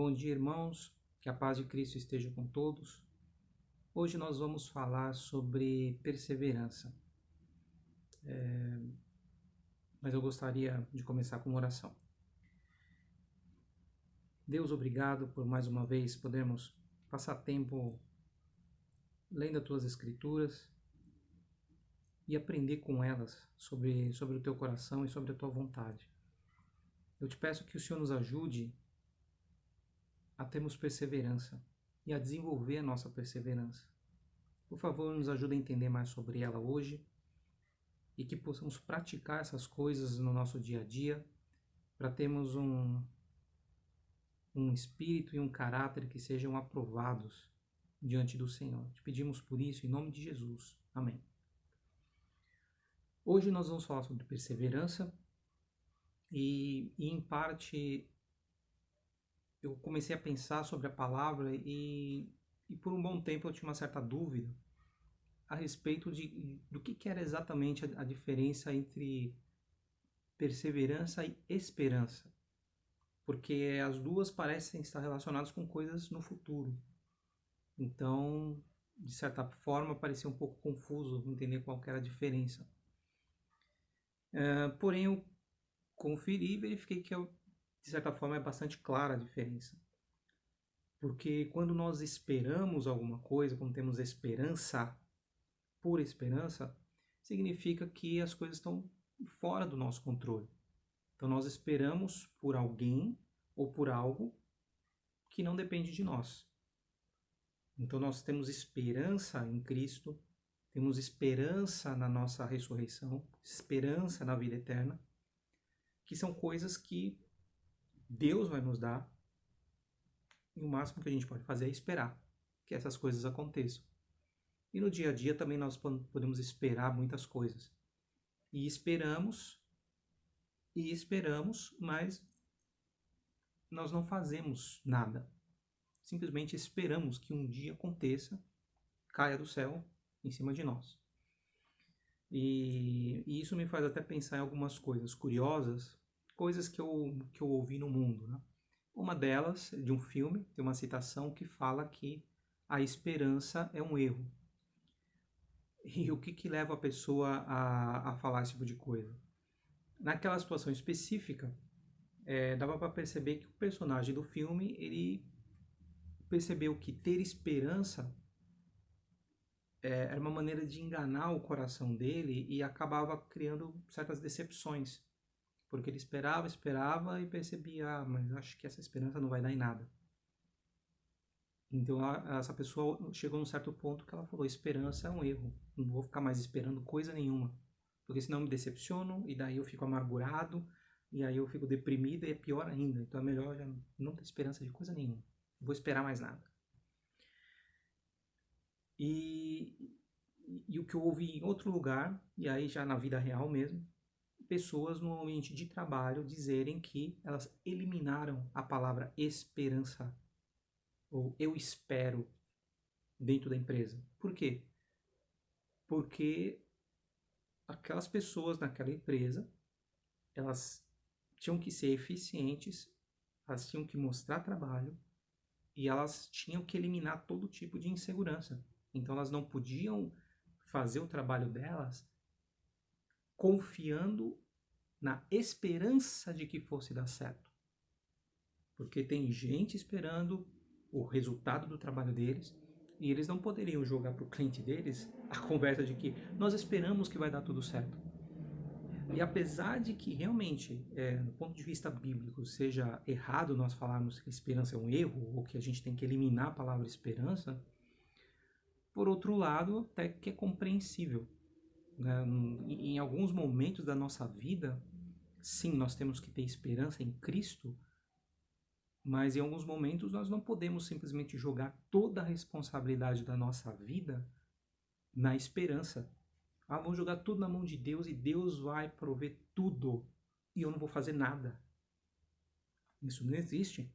Bom dia, irmãos. Que a paz de Cristo esteja com todos. Hoje nós vamos falar sobre perseverança. Mas eu gostaria de começar com uma oração. Deus, obrigado por mais uma vez podermos passar tempo lendo as tuas escrituras e aprender com elas sobre o teu coração e sobre a tua vontade. Eu te peço que o Senhor nos ajude a termos perseverança e a desenvolver a nossa perseverança. Por favor, nos ajude a entender mais sobre ela hoje e que possamos praticar essas coisas no nosso dia a dia para termos um espírito e um caráter que sejam aprovados diante do Senhor. Te pedimos por isso em nome de Jesus. Amém. Hoje nós vamos falar sobre perseverança e em parte eu comecei a pensar sobre a palavra e por um bom tempo eu tinha uma certa dúvida a respeito do que era exatamente a diferença entre perseverança e esperança, porque as duas parecem estar relacionadas com coisas no futuro. Então, de certa forma, parecia um pouco confuso entender qual que era a diferença. Porém, eu conferi e verifiquei que, de certa forma, é bastante clara a diferença. Porque quando nós esperamos alguma coisa, quando temos esperança, pura esperança, significa que as coisas estão fora do nosso controle. Então nós esperamos por alguém ou por algo que não depende de nós. Então nós temos esperança em Cristo, temos esperança na nossa ressurreição, esperança na vida eterna, que são coisas que Deus vai nos dar e o máximo que a gente pode fazer é esperar que essas coisas aconteçam. E no dia a dia também nós podemos esperar muitas coisas. E esperamos, mas nós não fazemos nada. Simplesmente esperamos que um dia aconteça, caia do céu em cima de nós. E isso me faz até pensar em algumas coisas curiosas, coisas que eu ouvi no mundo, né? Uma delas, de um filme, tem uma citação que fala que a esperança é um erro. E o que leva a pessoa a falar esse tipo de coisa? Naquela situação específica, dava para perceber que o personagem do filme, ele percebeu que ter esperança era uma maneira de enganar o coração dele e acabava criando certas decepções. Porque ele esperava e percebia, mas acho que essa esperança não vai dar em nada. Então essa pessoa chegou num certo ponto que ela falou, esperança é um erro, não vou ficar mais esperando coisa nenhuma, porque senão eu me decepciono e daí eu fico amargurado e aí eu fico deprimido e é pior ainda, então é melhor já não ter esperança de coisa nenhuma, não vou esperar mais nada. E o que eu ouvi em outro lugar, e aí já na vida real mesmo, pessoas no ambiente de trabalho dizerem que elas eliminaram a palavra esperança ou eu espero dentro da empresa. Por quê? Porque aquelas pessoas naquela empresa, elas tinham que ser eficientes, elas tinham que mostrar trabalho e elas tinham que eliminar todo tipo de insegurança. Então elas não podiam fazer o trabalho delas confiando na esperança de que fosse dar certo. Porque tem gente esperando o resultado do trabalho deles e eles não poderiam jogar para o cliente deles a conversa de que nós esperamos que vai dar tudo certo. E apesar de que realmente, do ponto de vista bíblico, seja errado nós falarmos que esperança é um erro ou que a gente tem que eliminar a palavra esperança, por outro lado, até que é compreensível. Né? Em alguns momentos da nossa vida, sim, nós temos que ter esperança em Cristo, mas em alguns momentos nós não podemos simplesmente jogar toda a responsabilidade da nossa vida na esperança. Vamos jogar tudo na mão de Deus e Deus vai prover tudo e eu não vou fazer nada. Isso não existe,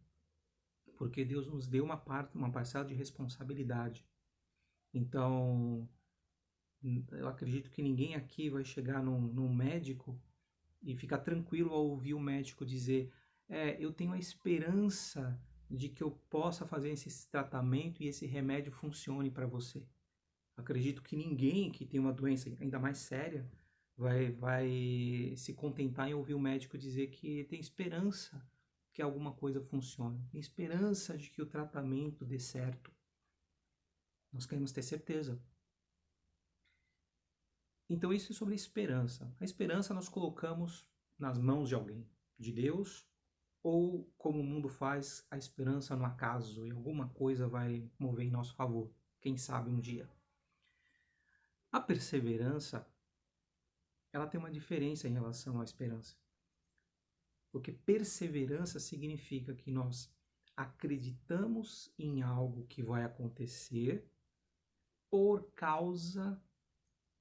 porque Deus nos deu uma parcela de responsabilidade. Então, eu acredito que ninguém aqui vai chegar num médico e ficar tranquilo ao ouvir o médico dizer eu tenho a esperança de que eu possa fazer esse tratamento e esse remédio funcione para você. Acredito que ninguém que tem uma doença ainda mais séria vai se contentar em ouvir o médico dizer que tem esperança que alguma coisa funcione, tem esperança de que o tratamento dê certo. Nós queremos ter certeza. Então isso é sobre a esperança. A esperança nós colocamos nas mãos de alguém, de Deus, ou como o mundo faz, a esperança no acaso e alguma coisa vai mover em nosso favor, quem sabe um dia. A perseverança, ela tem uma diferença em relação à esperança. Porque perseverança significa que nós acreditamos em algo que vai acontecer por causa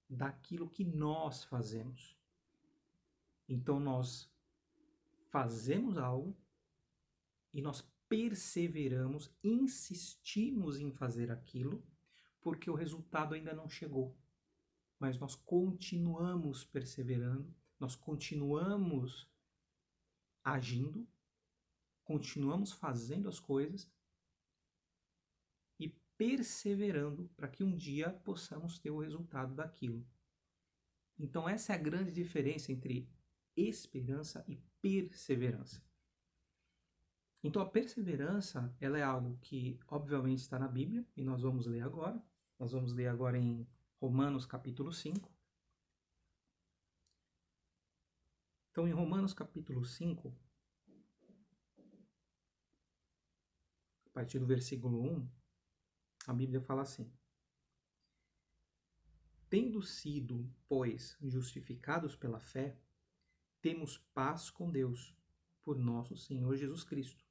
daquilo que nós fazemos. Então nós fazemos algo e nós perseveramos, insistimos em fazer aquilo porque o resultado ainda não chegou. Mas nós continuamos perseverando, nós continuamos agindo, continuamos fazendo as coisas e perseverando para que um dia possamos ter o resultado daquilo. Então essa é a grande diferença entre esperança e perseverança. Então a perseverança, ela é algo que obviamente está na Bíblia e nós vamos ler agora. Nós vamos ler agora em Romanos capítulo 5. Então em Romanos capítulo 5, a partir do versículo 1, a Bíblia fala assim: tendo sido, pois, justificados pela fé, temos paz com Deus, por nosso Senhor Jesus Cristo,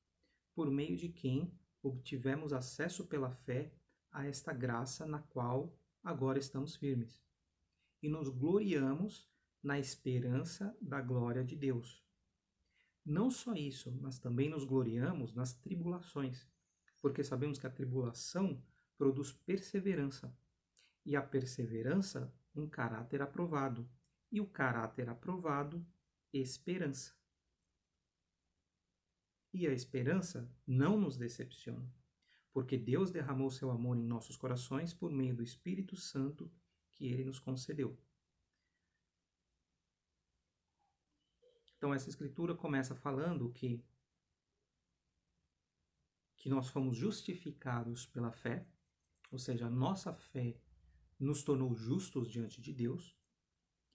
por meio de quem obtivemos acesso pela fé a esta graça na qual agora estamos firmes. E nos gloriamos na esperança da glória de Deus. Não só isso, mas também nos gloriamos nas tribulações, porque sabemos que a tribulação produz perseverança, e a perseverança, um caráter aprovado, e o caráter aprovado, esperança. E a esperança não nos decepciona, porque Deus derramou seu amor em nossos corações por meio do Espírito Santo que Ele nos concedeu. Então essa escritura começa falando que nós fomos justificados pela fé, ou seja, a nossa fé nos tornou justos diante de Deus,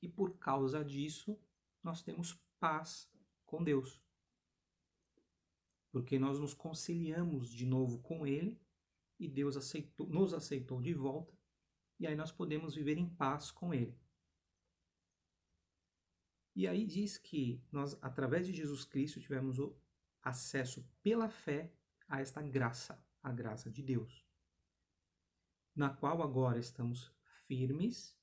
e por causa disso nós temos paz com Deus. Porque nós nos conciliamos de novo com Ele e Deus nos aceitou de volta, e aí nós podemos viver em paz com Ele. E aí diz que nós, através de Jesus Cristo, tivemos o acesso pela fé a esta graça, a graça de Deus, na qual agora estamos firmes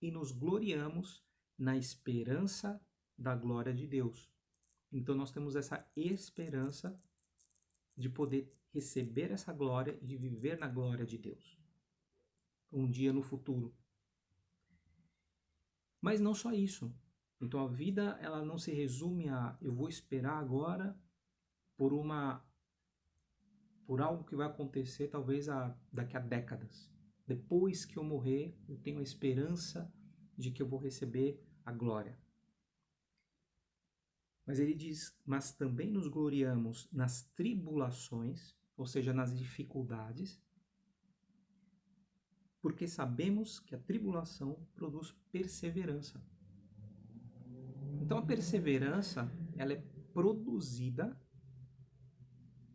e nos gloriamos na esperança da glória de Deus. Então nós temos essa esperança de poder receber essa glória e de viver na glória de Deus um dia no futuro. Mas não só isso. Então a vida, ela não se resume a eu vou esperar agora por algo que vai acontecer talvez daqui a décadas. Depois que eu morrer, eu tenho a esperança de que eu vou receber a glória. Mas ele diz, mas também nos gloriamos nas tribulações, ou seja, nas dificuldades, porque sabemos que a tribulação produz perseverança. Então a perseverança, ela é produzida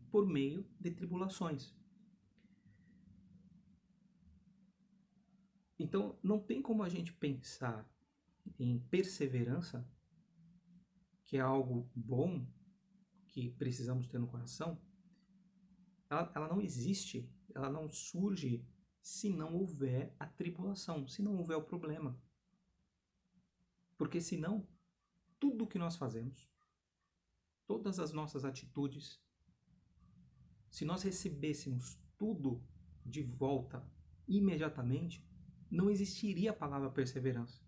por meio de tribulações. Então não tem como a gente pensar em perseverança, que é algo bom, que precisamos ter no coração. Ela não existe, ela não surge se não houver a tribulação, se não houver o problema. Porque senão, tudo que nós fazemos, todas as nossas atitudes, se nós recebêssemos tudo de volta imediatamente, não existiria a palavra perseverança.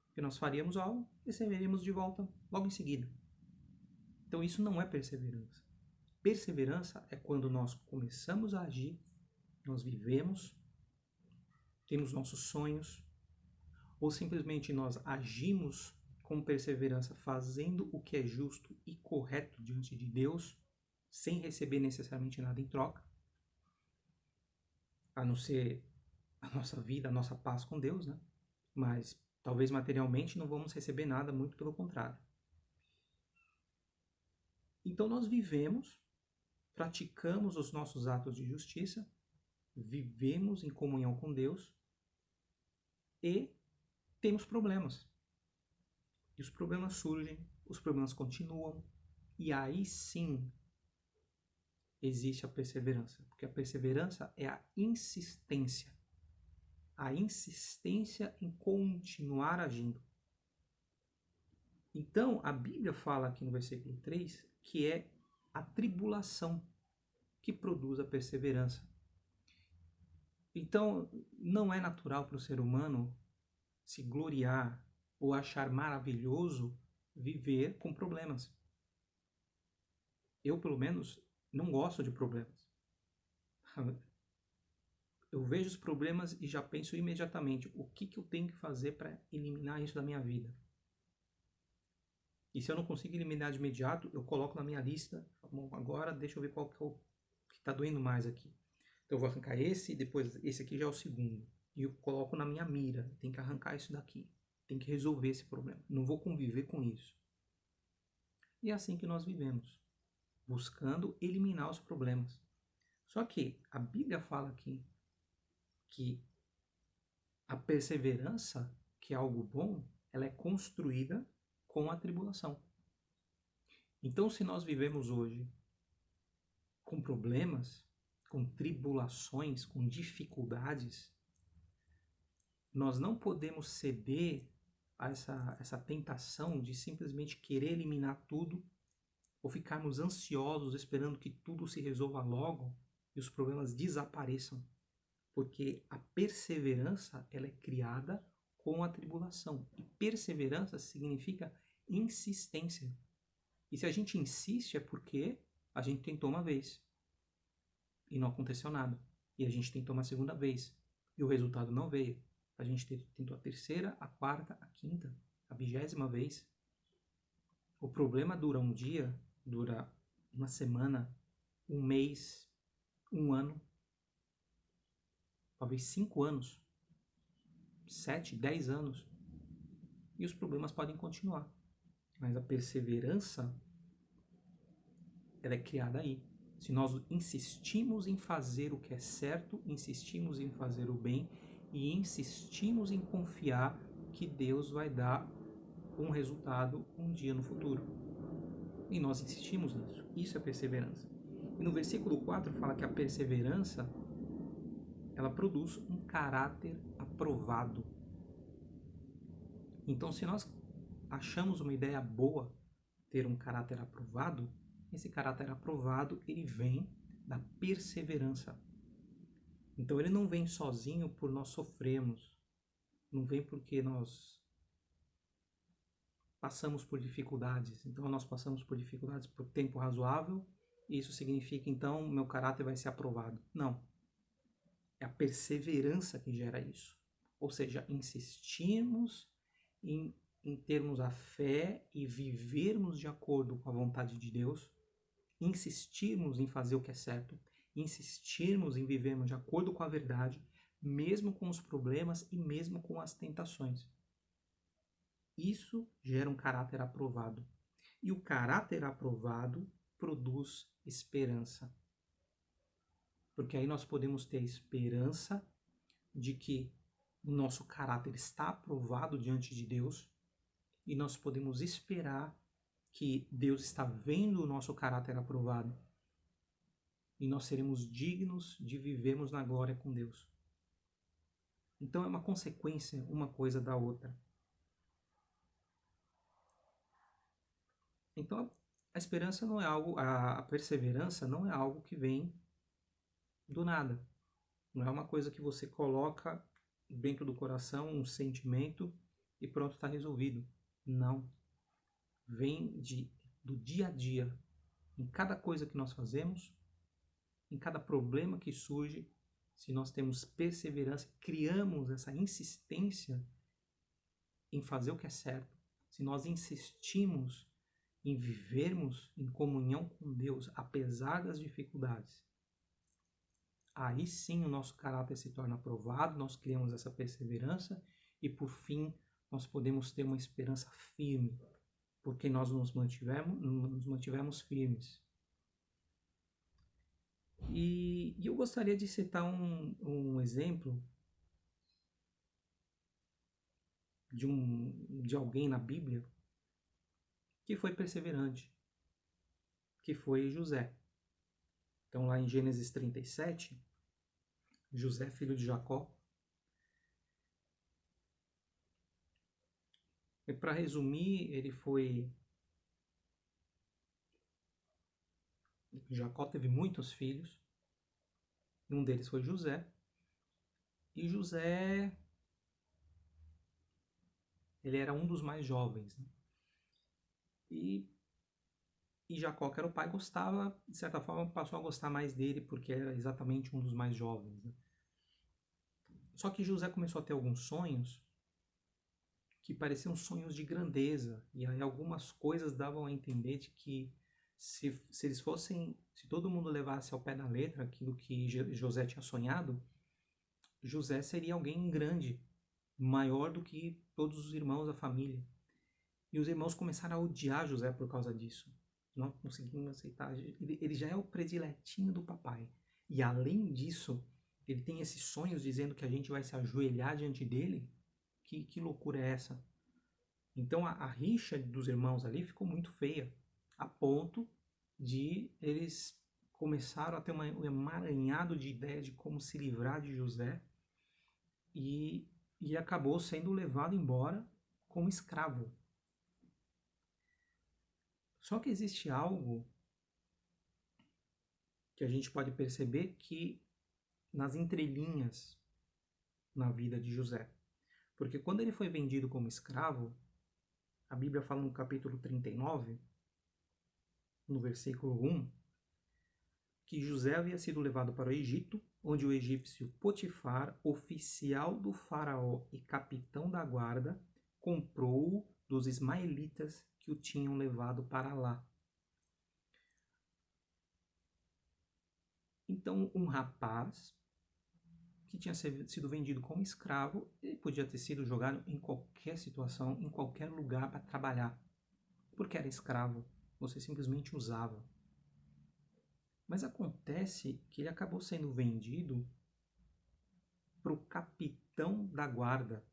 Porque nós faríamos algo e receberíamos de volta logo em seguida. Então isso não é perseverança. perseverança é quando nós começamos a agir, nós vivemos, temos nossos sonhos, ou simplesmente nós agimos com perseverança, fazendo o que é justo e correto diante de Deus, sem receber necessariamente nada em troca, a não ser a nossa vida, a nossa paz com Deus, né? Mas talvez materialmente não vamos receber nada, muito pelo contrário. Então nós vivemos, praticamos os nossos atos de justiça, vivemos em comunhão com Deus e temos problemas. E os problemas surgem, os problemas continuam, e aí sim existe a perseverança, porque a perseverança é a insistência em continuar agindo. Então, a Bíblia fala aqui no versículo 3 que é a tribulação que produz a perseverança. Então, não é natural para o ser humano se gloriar ou achar maravilhoso viver com problemas. Eu, pelo menos, não gosto de problemas. Eu vejo os problemas e já penso imediatamente o que eu tenho que fazer para eliminar isso da minha vida. E se eu não consigo eliminar de imediato, eu coloco na minha lista. Bom, agora deixa eu ver qual que está doendo mais aqui. Então eu vou arrancar esse e depois esse aqui já é o segundo. E eu coloco na minha mira. Tem que arrancar isso daqui. Tem que resolver esse problema. Não vou conviver com isso. E é assim que nós vivemos. Buscando eliminar os problemas. Só que a Bíblia fala aqui que a perseverança, que é algo bom, ela é construída com a tribulação. Então, se nós vivemos hoje com problemas, com tribulações, com dificuldades, nós não podemos ceder a essa tentação de simplesmente querer eliminar tudo ou ficarmos ansiosos esperando que tudo se resolva logo e os problemas desapareçam. Porque a perseverança ela é criada com a tribulação. E perseverança significa insistência. E se a gente insiste é porque a gente tentou uma vez e não aconteceu nada. E a gente tentou uma segunda vez e o resultado não veio. A gente tentou a terceira, a quarta, a quinta, a 20ª vez. O problema dura um dia, dura uma semana, um mês, um ano, talvez 5 anos, 7, 10 anos. E os problemas podem continuar. Mas a perseverança, ela é criada aí. Se nós insistimos em fazer o que é certo, insistimos em fazer o bem e insistimos em confiar que Deus vai dar um resultado um dia no futuro. E nós insistimos nisso. Isso é perseverança. E no versículo 4 fala que a perseverança, ela produz um caráter aprovado. Então, se nós achamos uma ideia boa ter um caráter aprovado, esse caráter aprovado, ele vem da perseverança. Então ele não vem sozinho por nós sofrermos, não vem porque nós passamos por dificuldades. Então nós passamos por dificuldades por tempo razoável, e isso significa então meu caráter vai ser aprovado. Não. É a perseverança que gera isso. Ou seja, insistirmos em termos a fé e vivermos de acordo com a vontade de Deus, insistirmos em fazer o que é certo, insistirmos em vivermos de acordo com a verdade, mesmo com os problemas e mesmo com as tentações. Isso gera um caráter aprovado. E o caráter aprovado produz esperança. Porque aí nós podemos ter esperança de que o nosso caráter está aprovado diante de Deus e nós podemos esperar que Deus está vendo o nosso caráter aprovado e nós seremos dignos de vivermos na glória com Deus. Então é uma consequência uma coisa da outra. Então a esperança não é algo, a perseverança não é algo que vem do nada. Não é uma coisa que você coloca dentro do coração, um sentimento e pronto, está resolvido. Não. Vem do dia a dia. Em cada coisa que nós fazemos, em cada problema que surge, se nós temos perseverança, criamos essa insistência em fazer o que é certo, se nós insistimos em vivermos em comunhão com Deus, apesar das dificuldades, aí sim o nosso caráter se torna aprovado, nós criamos essa perseverança e, por fim, nós podemos ter uma esperança firme, porque nós nos mantivemos firmes. E eu gostaria de citar um exemplo de alguém na Bíblia que foi perseverante, que foi José. Então, lá em Gênesis 37, José, filho de Jacó. E para resumir, Jacó teve muitos filhos, um deles foi José, e José, ele era um dos mais jovens, né? E Jacó, que era o pai, gostava, de certa forma, passou a gostar mais dele, porque era exatamente um dos mais jovens, né? Só que José começou a ter alguns sonhos que pareciam sonhos de grandeza, e aí algumas coisas davam a entender de que se todo mundo levasse ao pé da letra aquilo que José tinha sonhado, José seria alguém grande, maior do que todos os irmãos da família. E os irmãos começaram a odiar José por causa disso. Não conseguiam aceitar. Ele já é o prediletinho do papai. E além disso, ele tem esses sonhos dizendo que a gente vai se ajoelhar diante dele. Que loucura é essa? Então a rixa dos irmãos ali ficou muito feia, a ponto de eles começaram a ter um emaranhado de ideias de como se livrar de José e acabou sendo levado embora como escravo. Só que existe algo que a gente pode perceber que nas entrelinhas na vida de José. Porque quando ele foi vendido como escravo, a Bíblia fala no capítulo 39, no versículo 1, que José havia sido levado para o Egito, onde o egípcio Potifar, oficial do faraó e capitão da guarda, comprou-o dos ismaelitas que o tinham levado para lá. Então, um rapaz que tinha sido vendido como escravo, ele podia ter sido jogado em qualquer situação, em qualquer lugar para trabalhar. Porque era escravo, você simplesmente usava. Mas acontece que ele acabou sendo vendido para o capitão da guarda,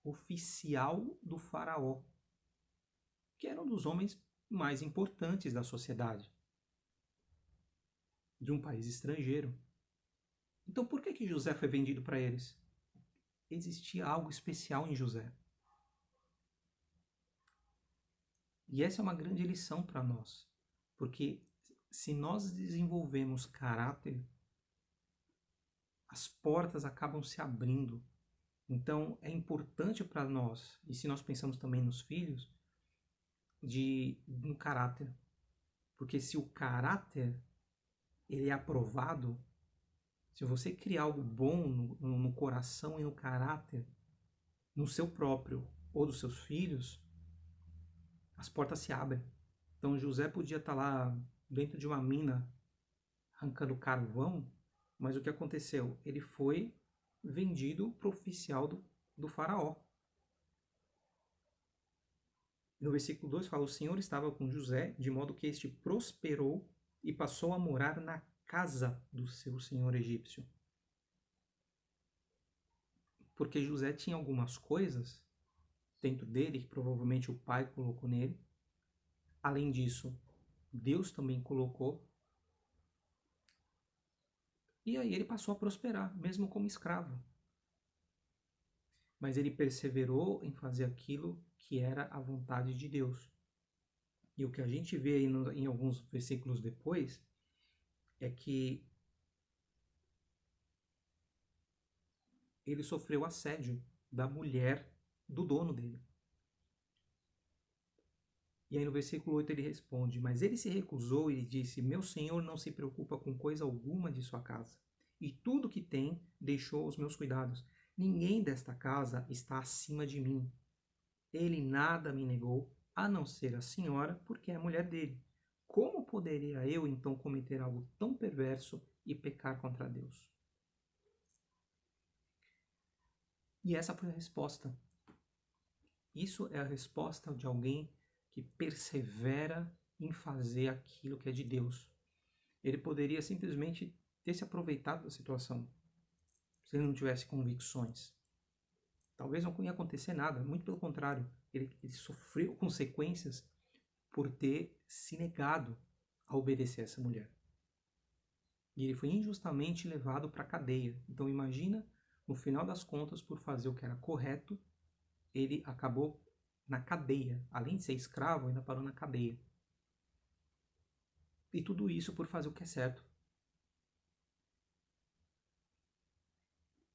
oficial do faraó, que era um dos homens mais importantes da sociedade, de um país estrangeiro. Então por que José foi vendido para eles? Existia algo especial em José. E essa é uma grande lição para nós, porque se nós desenvolvemos caráter, as portas acabam se abrindo. Então é importante para nós, e se nós pensamos também nos filhos, no caráter. Porque se o caráter ele é aprovado, se você criar algo bom no coração e no caráter, no seu próprio ou dos seus filhos, as portas se abrem. Então José podia estar lá dentro de uma mina arrancando carvão, mas o que aconteceu? Ele foi vendido para o oficial do faraó. No versículo 2 fala: o Senhor estava com José, de modo que este prosperou e passou a morar na casa do seu senhor egípcio. Porque José tinha algumas coisas dentro dele, que provavelmente o pai colocou nele. Além disso, Deus também colocou. E aí ele passou a prosperar, mesmo como escravo. Mas ele perseverou em fazer aquilo que era a vontade de Deus. E o que a gente vê aí em alguns versículos depois é que ele sofreu assédio da mulher do dono dele. E aí no versículo 8 ele responde: Mas ele se recusou e disse: Meu senhor não se preocupa com coisa alguma de sua casa, e tudo que tem deixou aos meus cuidados. Ninguém desta casa está acima de mim. Ele nada me negou, a não ser a senhora, porque é mulher dele. Como poderia eu então cometer algo tão perverso e pecar contra Deus? E essa foi a resposta. Isso é a resposta de alguém que persevera em fazer aquilo que é de Deus. Ele poderia simplesmente ter se aproveitado da situação, se ele não tivesse convicções. Talvez não ia acontecer nada, muito pelo contrário, ele sofreu consequências por ter se negado a obedecer essa mulher. E ele foi injustamente levado para a cadeia. Então imagina, no final das contas, por fazer o que era correto, ele acabou na cadeia. Além de ser escravo, ainda parou na cadeia. E tudo isso por fazer o que é certo.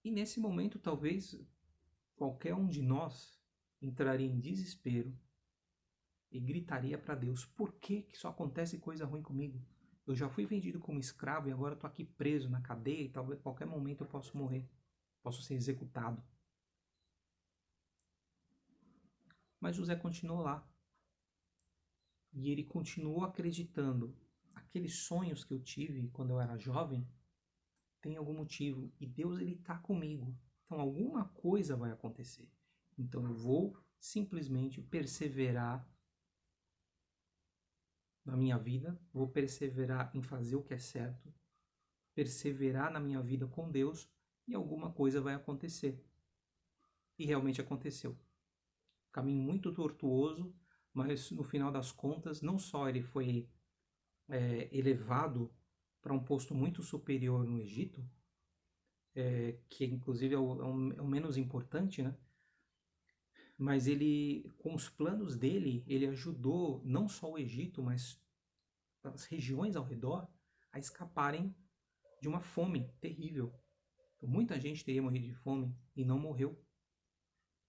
E nesse momento, talvez qualquer um de nós entraria em desespero e gritaria para Deus: por que só acontece coisa ruim comigo? Eu já fui vendido como escravo e agora estou aqui preso na cadeia e talvez a qualquer momento eu possa morrer, posso ser executado. Mas José continuou lá. E ele continuou acreditando: aqueles sonhos que eu tive quando eu era jovem tem algum motivo e Deus ele está comigo. Então alguma coisa vai acontecer. Então eu vou simplesmente perseverar na minha vida, vou perseverar em fazer o que é certo, perseverar na minha vida com Deus e alguma coisa vai acontecer. E realmente aconteceu. Caminho muito tortuoso, mas no final das contas, não só ele foi elevado para um posto muito superior no Egito, que inclusive é o menos importante, né? Mas ele, com os planos dele, ele ajudou não só o Egito, mas as regiões ao redor a escaparem de uma fome terrível. Então, muita gente teria morrido de fome e não morreu,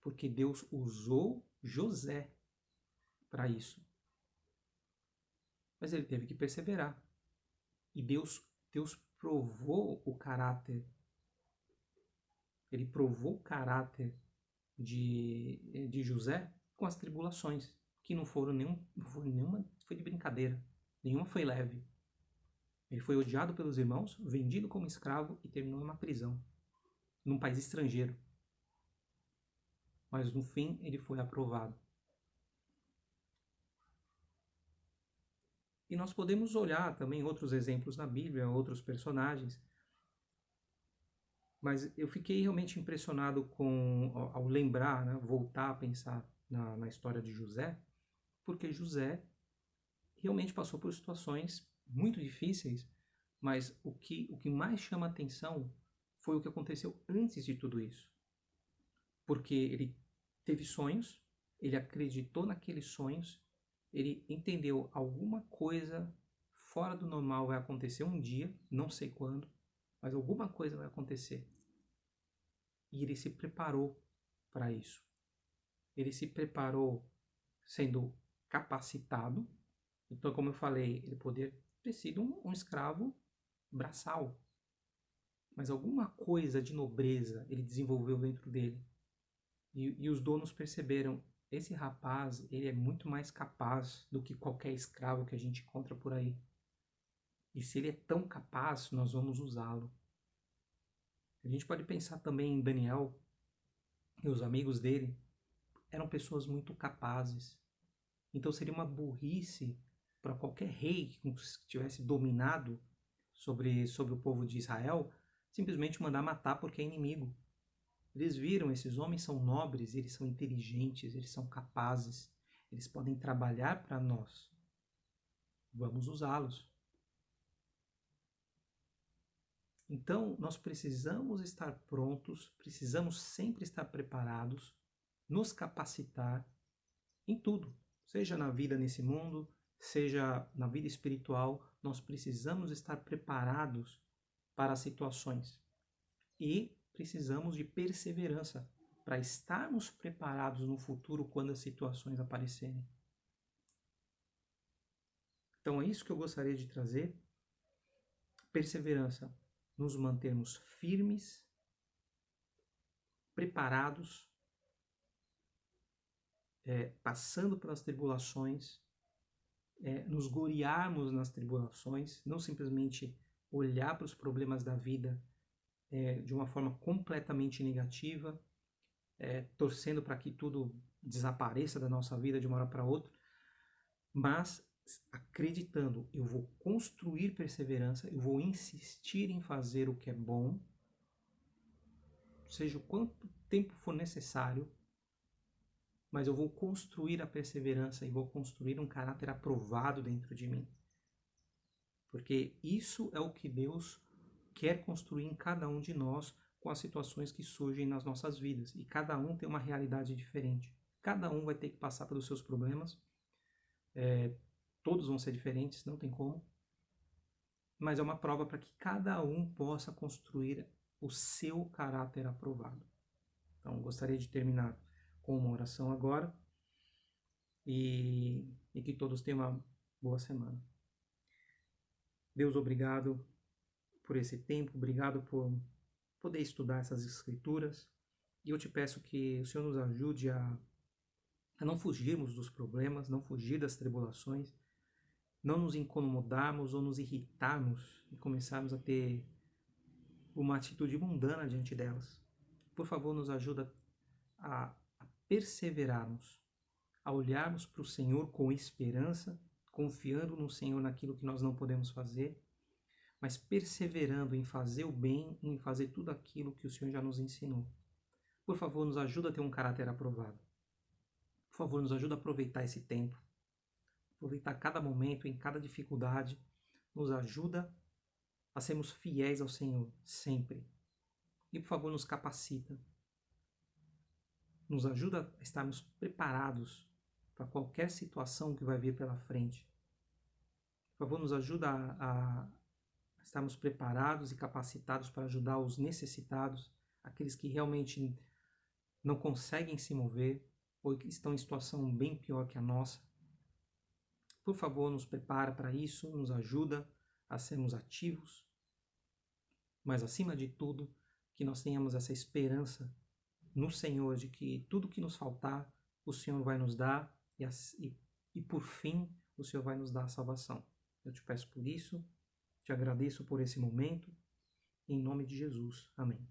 porque Deus usou José para isso. Mas ele teve que perseverar. E Deus provou o caráter. Ele provou o caráter de José com as tribulações, que não foram nenhuma foi de brincadeira, nenhuma foi leve. Ele foi odiado pelos irmãos, vendido como escravo e terminou numa prisão, num país estrangeiro. Mas no fim ele foi aprovado. E nós podemos olhar também outros exemplos na Bíblia, outros personagens. Mas eu fiquei realmente impressionado ao lembrar, né, voltar a pensar na história de José, porque José realmente passou por situações muito difíceis, mas o que mais chama atenção foi o que aconteceu antes de tudo isso. Porque ele teve sonhos, ele acreditou naqueles sonhos, ele entendeu alguma coisa fora do normal vai acontecer um dia, não sei quando, mas alguma coisa vai acontecer. E ele se preparou para isso. Ele se preparou sendo capacitado. Então, como eu falei, ele poderia ter sido um escravo braçal. Mas alguma coisa de nobreza ele desenvolveu dentro dele. E os donos perceberam: esse rapaz ele é muito mais capaz do que qualquer escravo que a gente encontra por aí. E se ele é tão capaz, nós vamos usá-lo. A gente pode pensar também em Daniel e os amigos dele. Eram pessoas muito capazes. Então seria uma burrice para qualquer rei que tivesse dominado sobre o povo de Israel simplesmente mandar matar porque é inimigo. Eles viram, esses homens são nobres, eles são inteligentes, eles são capazes, eles podem trabalhar para nós. Vamos usá-los. Então, nós precisamos estar prontos, precisamos sempre estar preparados, nos capacitar em tudo, seja na vida nesse mundo, seja na vida espiritual, nós precisamos estar preparados para as situações. E precisamos de perseverança para estarmos preparados no futuro quando as situações aparecerem. Então é isso que eu gostaria de trazer. Perseverança, nos mantermos firmes, preparados, passando pelas tribulações, nos gloriarmos nas tribulações, não simplesmente olhar para os problemas da vida de uma forma completamente negativa, torcendo para que tudo desapareça da nossa vida de uma hora para outra, mas acreditando, eu vou construir perseverança, eu vou insistir em fazer o que é bom, seja o quanto tempo for necessário, mas eu vou construir a perseverança e vou construir um caráter aprovado dentro de mim. Porque isso é o que Deus quer construir em cada um de nós com as situações que surgem nas nossas vidas. E cada um tem uma realidade diferente. Cada um vai ter que passar pelos seus problemas. Todos vão ser diferentes, não tem como. Mas é uma prova para que cada um possa construir o seu caráter aprovado. Então, gostaria de terminar com uma oração agora e que todos tenham uma boa semana. Deus, obrigado por esse tempo, obrigado por poder estudar essas escrituras. E eu te peço que o Senhor nos ajude a não fugirmos dos problemas, não fugir das tribulações, não nos incomodarmos ou nos irritarmos e começarmos a ter uma atitude mundana diante delas. Por favor, nos ajuda a perseverarmos, a olharmos para o Senhor com esperança, confiando no Senhor naquilo que nós não podemos fazer, mas perseverando em fazer o bem e em fazer tudo aquilo que o Senhor já nos ensinou. Por favor, nos ajuda a ter um caráter aprovado. Por favor, nos ajuda a aproveitar esse tempo, aproveitar cada momento, em cada dificuldade. Nos ajuda a sermos fiéis ao Senhor, sempre. E, por favor, nos capacita. Nos ajuda a estarmos preparados para qualquer situação que vai vir pela frente. Por favor, nos ajuda a estarmos preparados e capacitados para ajudar os necessitados, aqueles que realmente não conseguem se mover ou que estão em situação bem pior que a nossa. Por favor, nos prepara para isso, nos ajuda a sermos ativos, mas acima de tudo, que nós tenhamos essa esperança no Senhor de que tudo que nos faltar, o Senhor vai nos dar e por fim, o Senhor vai nos dar a salvação. Eu te peço por isso, te agradeço por esse momento, em nome de Jesus. Amém.